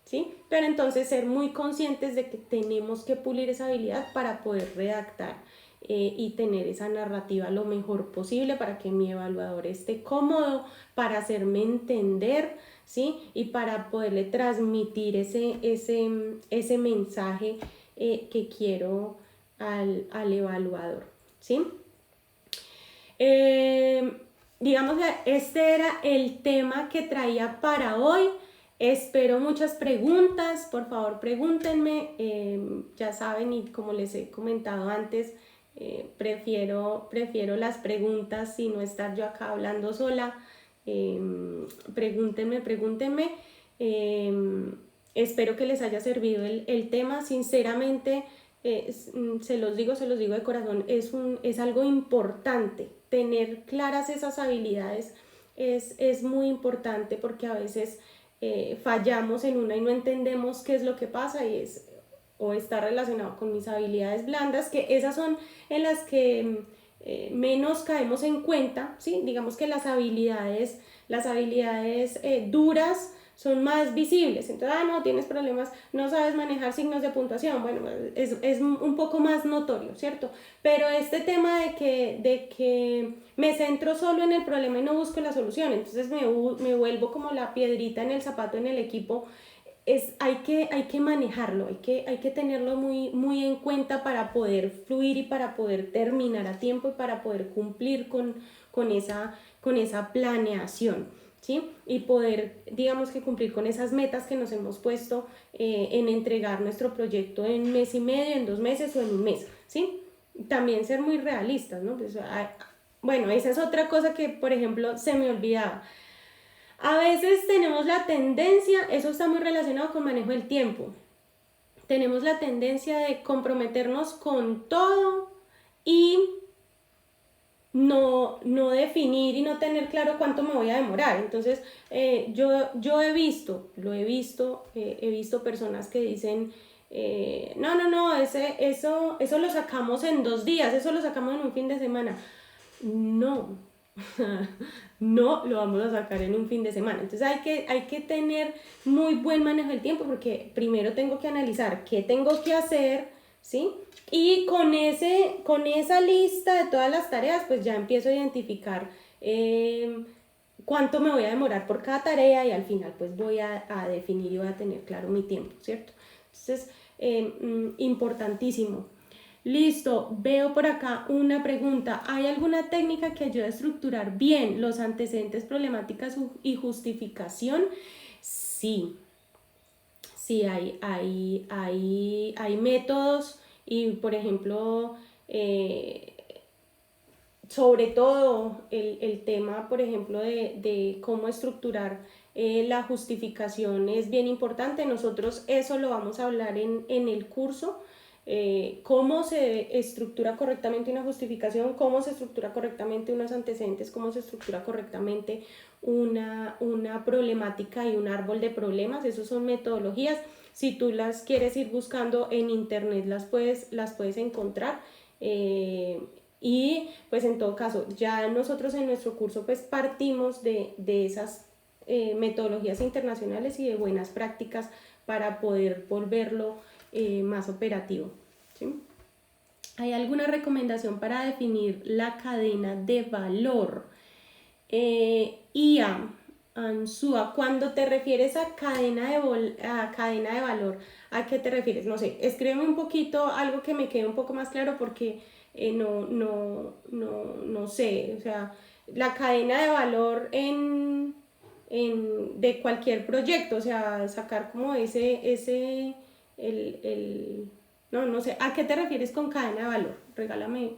¿sí? Pero entonces ser muy conscientes de que tenemos que pulir esa habilidad para poder redactar y tener esa narrativa lo mejor posible para que mi evaluador esté cómodo, para hacerme entender, ¿sí? Y para poderle transmitir ese mensaje que quiero al evaluador, ¿sí? Digamos que este era el tema que traía para hoy. Espero muchas preguntas, por favor pregúntenme, ya saben y como les he comentado antes, prefiero las preguntas y no estar yo acá hablando sola. Pregúntenme. Espero que les haya servido el tema, sinceramente. Se los digo de corazón, es algo importante. Tener claras esas habilidades es muy importante porque a veces fallamos en una y no entendemos qué es lo que pasa y o está relacionado con mis habilidades blandas, que esas son en las que menos caemos en cuenta, ¿sí? Digamos que las habilidades duras son más visibles. Entonces, no, tienes problemas, no sabes manejar signos de puntuación. Bueno, es un poco más notorio, ¿cierto? Pero este tema de que me centro solo en el problema y no busco la solución, entonces me vuelvo como la piedrita en el zapato en el equipo, hay que manejarlo, hay que tenerlo muy en cuenta para poder fluir y para poder terminar a tiempo y para poder cumplir con esa planeación, ¿sí? Y poder, digamos que cumplir con esas metas que nos hemos puesto en entregar nuestro proyecto en mes y medio, en 2 meses o en un mes, ¿sí? También ser muy realistas, ¿no? Pues, bueno, esa es otra cosa que, por ejemplo, se me olvidaba. A veces tenemos la tendencia, eso está muy relacionado con manejo del tiempo, tenemos la tendencia de comprometernos con todo y no definir y no tener claro cuánto me voy a demorar. Entonces, yo he visto personas que dicen, no, eso lo sacamos en 2 días, eso lo sacamos en un fin de semana. No, no lo vamos a sacar en un fin de semana. Entonces hay que tener muy buen manejo del tiempo porque primero tengo que analizar qué tengo que hacer, ¿sí? Y con esa lista de todas las tareas, pues ya empiezo a identificar cuánto me voy a demorar por cada tarea y al final pues voy a definir y voy a tener claro mi tiempo, ¿cierto? Entonces, importantísimo. Listo, veo por acá una pregunta. ¿Hay alguna técnica que ayude a estructurar bien los antecedentes, problemáticas y justificación? Sí, sí, hay métodos y, por ejemplo, sobre todo el tema, por ejemplo, de cómo estructurar la justificación es bien importante. Nosotros eso lo vamos a hablar en el curso. Cómo se estructura correctamente una justificación, cómo se estructura correctamente unos antecedentes, cómo se estructura correctamente una problemática y un árbol de problemas. Esas son metodologías. Si tú las quieres ir buscando en internet, las puedes encontrar. Y pues en todo caso, ya nosotros en nuestro curso pues partimos de esas metodologías internacionales y de buenas prácticas para poder volverlo más operativo, ¿sí? ¿Hay alguna recomendación para definir la cadena de valor? Ia, Ansúa, cuando te refieres a cadena de valor, ¿a qué te refieres? No sé, escríbeme un poquito algo que me quede un poco más claro porque no sé, o sea, la cadena de valor de cualquier proyecto, o sea, sacar como no sé, ¿a qué te refieres con cadena de valor? Regálame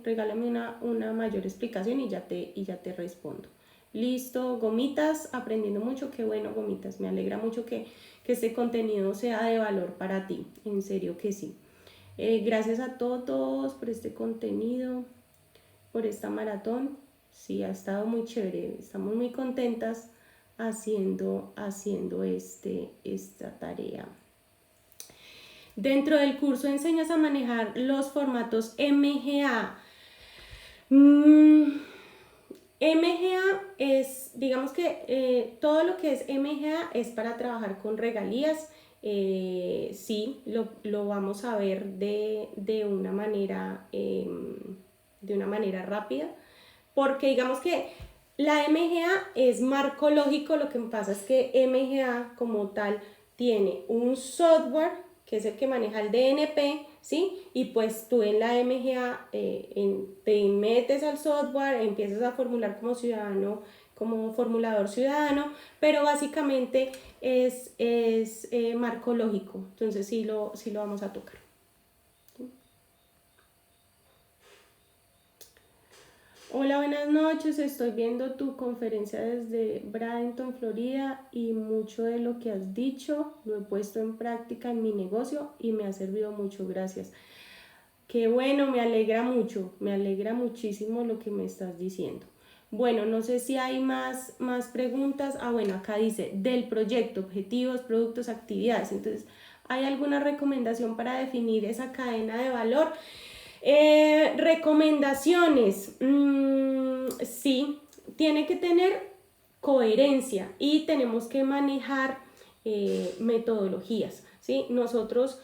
una mayor explicación y ya te respondo. Listo, Gomitas, aprendiendo mucho, qué bueno, Gomitas, me alegra mucho que este contenido sea de valor para ti, en serio que sí. Gracias a todos por este contenido, por esta maratón, sí, ha estado muy chévere, estamos muy contentas haciendo esta tarea. Dentro del curso enseñas a manejar los formatos MGA. MGA es, digamos que todo lo que es MGA es para trabajar con regalías. Sí, lo vamos a ver de una manera de una manera rápida, porque digamos que la MGA es marco lógico, lo que pasa es que MGA como tal tiene un software que es el que maneja el DNP, ¿sí? Y pues tú en la MGA te metes al software, empiezas a formular como ciudadano, como formulador ciudadano, pero básicamente es marco lógico, entonces sí lo vamos a tocar. Hola, buenas noches. Estoy viendo tu conferencia desde Bradenton, Florida, y mucho de lo que has dicho lo he puesto en práctica en mi negocio y me ha servido mucho. Gracias. Qué bueno, me alegra muchísimo lo que me estás diciendo. Bueno, no sé si hay más preguntas. Bueno, acá dice, del proyecto, objetivos, productos, actividades. Entonces, ¿hay alguna recomendación para definir esa cadena de valor? Recomendaciones. Sí, tiene que tener coherencia y tenemos que manejar metodologías, ¿sí? Nosotros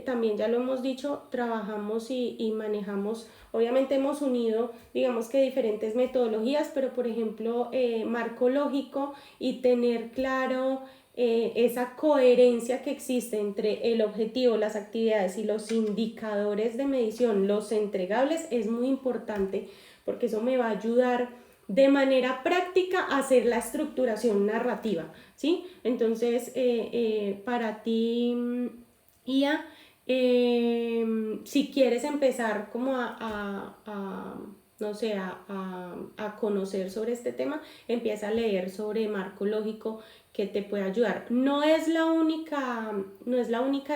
también ya lo hemos dicho, trabajamos y manejamos, obviamente hemos unido, digamos que diferentes metodologías, pero por ejemplo, marco lógico y tener claro esa coherencia que existe entre el objetivo, las actividades y los indicadores de medición, los entregables, es muy importante porque eso me va a ayudar de manera práctica a hacer la estructuración narrativa, ¿sí? Entonces, para ti, Ia, si quieres empezar como no sé, a conocer sobre este tema, empieza a leer sobre marco lógico que te puede ayudar. No es la única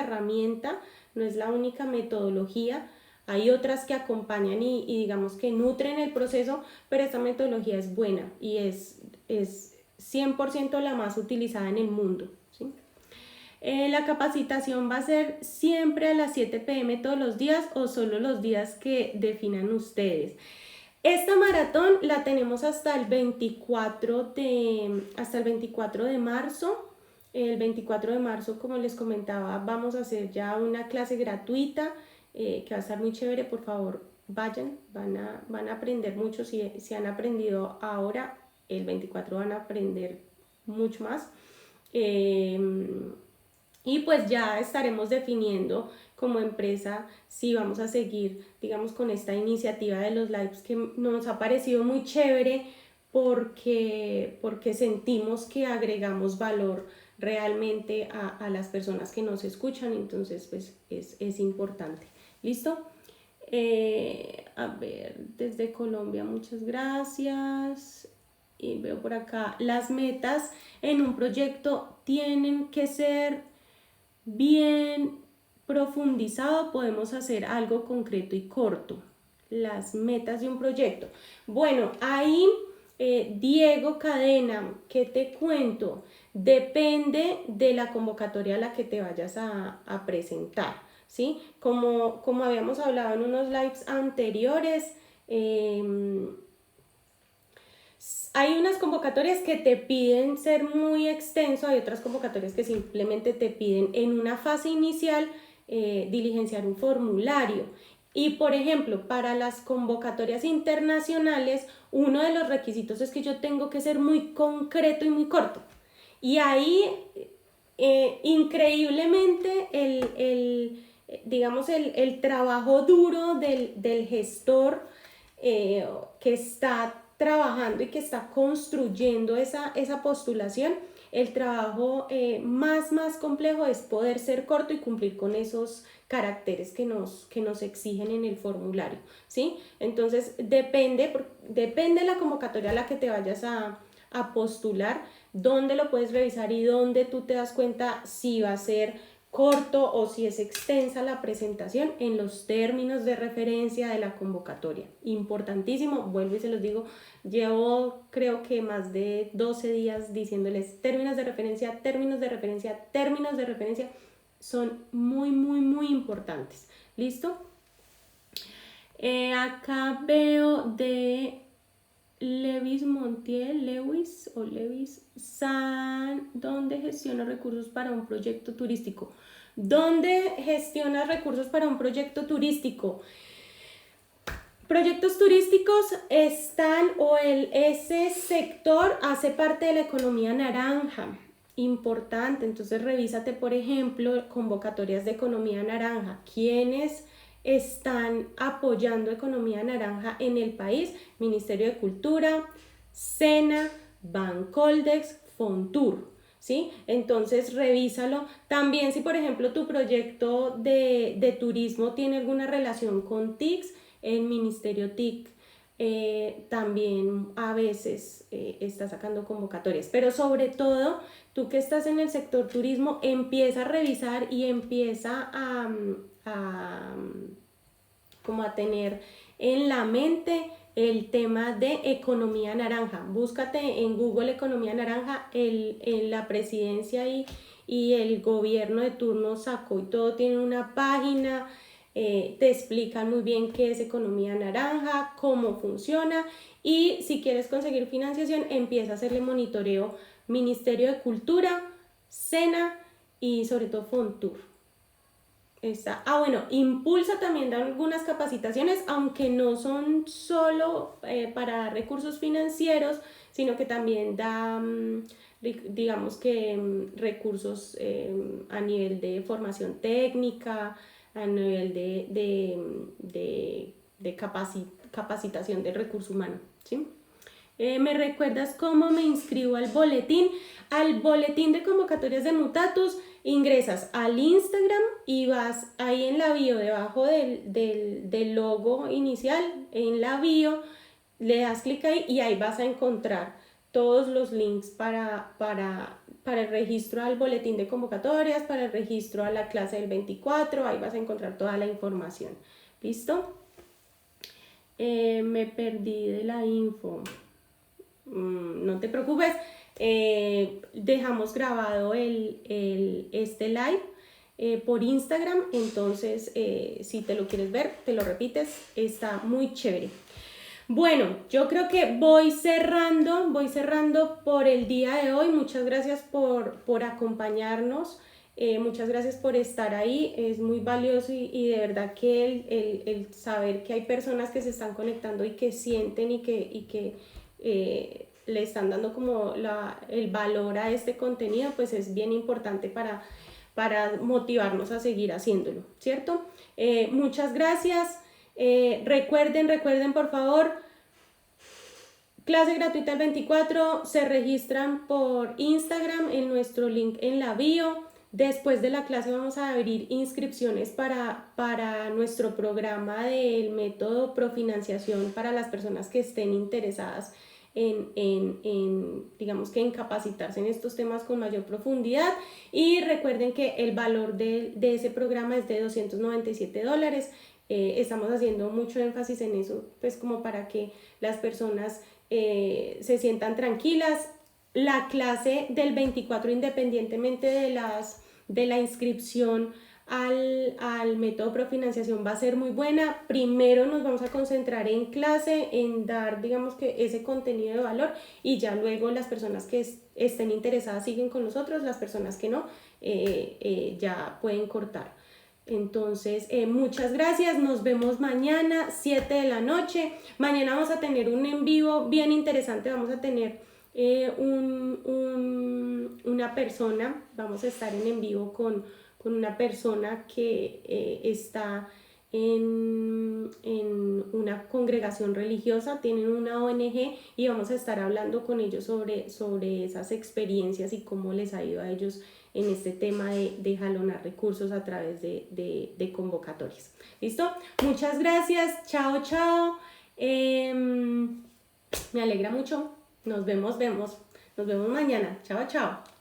herramienta, no es la única metodología. Hay otras que acompañan y digamos que nutren el proceso, pero esta metodología es buena y es 100% la más utilizada en el mundo, ¿sí? La capacitación va a ser siempre a las 7 p.m. todos los días o solo los días que definan ustedes. Esta maratón la tenemos hasta el 24 de marzo. El 24 de marzo, como les comentaba, vamos a hacer ya una clase gratuita que va a estar muy chévere. Por favor, vayan, van a aprender mucho. Si han aprendido ahora, el 24 van a aprender mucho más. Y pues ya estaremos definiendo como empresa si vamos a seguir, digamos, con esta iniciativa de los lives que nos ha parecido muy chévere porque sentimos que agregamos valor realmente a las personas que nos escuchan, entonces pues es importante. ¿Listo? A ver, desde Colombia, muchas gracias. Y veo por acá, las metas en un proyecto tienen que ser bien profundizado, podemos hacer algo concreto y corto. Las metas de un proyecto. Bueno, ahí Diego Cadena, ¿qué te cuento? Depende de la convocatoria a la que te vayas a presentar, ¿sí? Como habíamos hablado en unos lives anteriores, hay unas convocatorias que te piden ser muy extenso, hay otras convocatorias que simplemente te piden en una fase inicial diligenciar un formulario. Y por ejemplo, para las convocatorias internacionales, uno de los requisitos es que yo tengo que ser muy concreto y muy corto. Y ahí, increíblemente, digamos, el trabajo duro del gestor que está trabajando y que está construyendo esa postulación, el trabajo más complejo es poder ser corto y cumplir con esos caracteres que nos exigen en el formulario, ¿sí? Entonces depende de la convocatoria a la que te vayas a postular, dónde lo puedes revisar y dónde tú te das cuenta si va a ser corto o si es extensa la presentación en los términos de referencia de la convocatoria. Importantísimo, vuelvo y se los digo, llevo creo que más de 12 días diciéndoles términos de referencia, términos de referencia, términos de referencia, son muy importantes. ¿Listo? Acá veo de Lewis Montiel, Lewis San, ¿dónde gestiona recursos para un proyecto turístico? ¿Dónde gestionas recursos para un proyecto turístico? Proyectos turísticos están, ese sector hace parte de la economía naranja, importante. Entonces revísate, por ejemplo, convocatorias de economía naranja. ¿Quiénes están apoyando economía naranja en el país? Ministerio de Cultura, SENA, Bancoldex, Fontur, ¿sí? Entonces revísalo. También si, por ejemplo, tu proyecto de turismo tiene alguna relación con TICS, el Ministerio TIC también a veces está sacando convocatorias, pero sobre todo tú que estás en el sector turismo, empieza a revisar y empieza como a tener en la mente el tema de economía naranja. Búscate en Google economía naranja, la presidencia y el gobierno de turno sacó y todo tiene una página. Te explican muy bien qué es economía naranja, cómo funciona, y si quieres conseguir financiación empieza a hacerle monitoreo Ministerio de Cultura, SENA y sobre todo Fontur. Bueno, Impulsa también da algunas capacitaciones, aunque no son solo para recursos financieros, sino que también da, digamos que recursos a nivel de formación técnica, a nivel de capacitación del recurso humano, ¿sí? ¿Me recuerdas cómo me inscribo al boletín? Al boletín de convocatorias de Mutatus, ingresas al Instagram y vas ahí en la bio, debajo del logo inicial, en la bio, le das clic ahí y ahí vas a encontrar todos los links para el registro al boletín de convocatorias, para el registro a la clase del 24, ahí vas a encontrar toda la información. ¿Listo? Me perdí de la info. No te preocupes, dejamos grabado este live por Instagram, entonces si te lo quieres ver, te lo repites, está muy chévere. Bueno, yo creo que voy cerrando por el día de hoy. Muchas gracias por acompañarnos, muchas gracias por estar ahí, es muy valioso y de verdad que el saber que hay personas que se están conectando y que sienten y que le están dando como el valor a este contenido, pues es bien importante para motivarnos a seguir haciéndolo, ¿cierto? Muchas gracias. Recuerden por favor, clase gratuita el 24, se registran por Instagram en nuestro link en la bio. Después de la clase vamos a abrir inscripciones para nuestro programa del método Profinanciación para las personas que estén interesadas digamos que en capacitarse en estos temas con mayor profundidad. Y recuerden que el valor de ese programa es de $297. Estamos haciendo mucho énfasis en eso, pues como para que las personas se sientan tranquilas. La clase del 24, independientemente de la inscripción al método Profinanciación, va a ser muy buena. Primero nos vamos a concentrar en clase, en dar, digamos que ese contenido de valor, y ya luego las personas que estén interesadas siguen con nosotros, las personas que no, ya pueden cortar. Entonces, muchas gracias, nos vemos mañana 7 de la noche. Mañana vamos a tener un en vivo bien interesante, vamos a tener una persona, vamos a estar en vivo con una persona que está en una congregación religiosa, tienen una ONG, y vamos a estar hablando con ellos sobre esas experiencias y cómo les ha ido a ellos en este tema de jalonar recursos a través de convocatorias. ¿Listo? Muchas gracias, chao, chao. Me alegra mucho. Nos vemos mañana. Chao, chao.